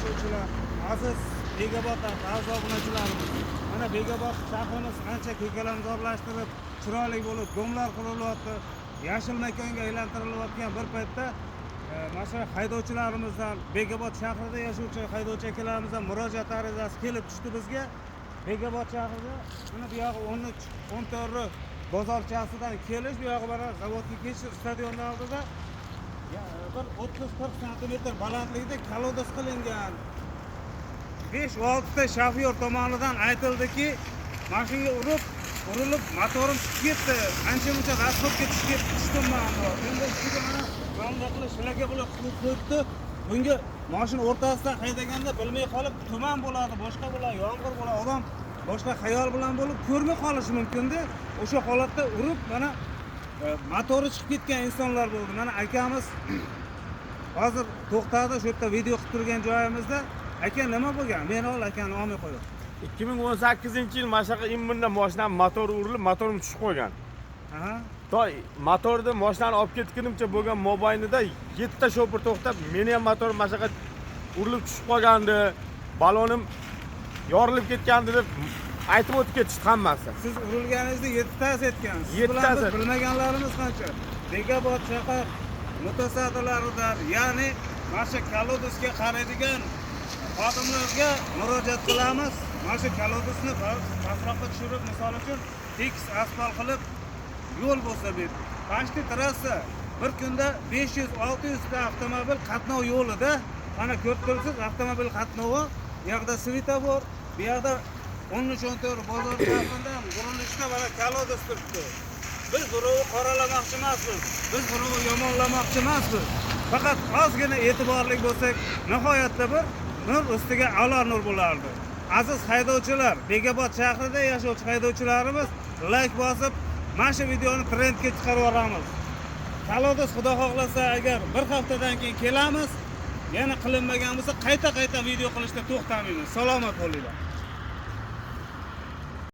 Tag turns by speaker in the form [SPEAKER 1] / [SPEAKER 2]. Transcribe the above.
[SPEAKER 1] yashovchilar, aziz Begobod a'zo obunachilarimiz. Mana Begobod shahrimiz ancha ko'kalamzorlashtirib, chiroyli bo'lib, domlar qurilyapti. Yashil makonga aylantirilayotgan bir paytda mana shu haydovchilarimizdan, Begobod shahrida yashovchi haydovchi akalarimizdan murojaat arizasi kelib tushdi bizga. Begobod shahrida mana bu yog'i 14 bozorchasidan kelish, bu yog'i mana zavodga ketish stadionni oldida bir 30-40 santimetr balandlikda kolodez qilingan. 5-6 ta shofyor tomonidan aytildiki, mashinaga urilib motorim chiqib ketdi. Ancha-muncha rasxodga tushdim men. Endi shunga mana yondoqli shilaka bilan qilib qo'yibdi. Bunga mashina o'rtasidan haydaganda bilmay qolib tuman bo'ladi, boshqa bo'ladi, yomg'ir bo'ladi, odam boshqa xayol bilan bo'lib ko'rmay qolishi mumkin-da. O'sha holatda urib mana motori chiqib ketgan insonlar bo'ldi. Mana akamiz hozir to'xtadi, shu yerda video qilib turgan joyimizda. Aka nima bo'lgan? Meni ol akani olmay qo'ying.
[SPEAKER 2] 2018-yil mana shunaqa imminda mashinam motori urilib, motorim tushib qolgan.
[SPEAKER 1] Aha.
[SPEAKER 2] Toy motorni mashinani olib ketgunimcha bo'lgan mobaynida 7 ta shofir to'xtab, meni ham motorim mana shunaqa urilib tushib qolgandi, balonim yorilib ketgandi deb aytib o'tib ketishdi hammasi.
[SPEAKER 1] Siz urilganingizda 7 tasi aytgansiz.
[SPEAKER 2] 7 tasi.
[SPEAKER 1] Bilmaganlarimiz qancha? Begobod shahar mutasaddilaridan, ya'ni mana shu kolodezga qaraydigan xodimlarga murojaat qilamiz. Mana shu kalodezni pastroqqa tushirib, misol uchun tekis asfalt qilib yo'l bo'lsa bu Toshkent trassa bir kunda 500-600 ta avtomobil qatnov yo'lida, mana ko'rib turibsiz, avtomobil qatnovi, bu yoqda svetofor, bu yoqda 13-14 bozor tarafidan qurilishda mana kolodez turibdi. Biz birovni qoralamoqchi emasmiz, biz birovni yomonlamoqchi emasmiz. Faqat ozgina e'tiborli bo'lsak, nihoyatda bir nur ustiga a'lo nur bo'lardi. Aziz haydovchilar, Begobod shahrida yashovchi haydovchilarimiz like bosib, mana shu videoni trendga chiqarib yuboramiz. Kolodez xudo xohlasa agar bir haftadan keyin kelamiz, yana qilinmagan bo'lsa qayta video qilishda to'xtamaymiz. Salomat bo'linglar.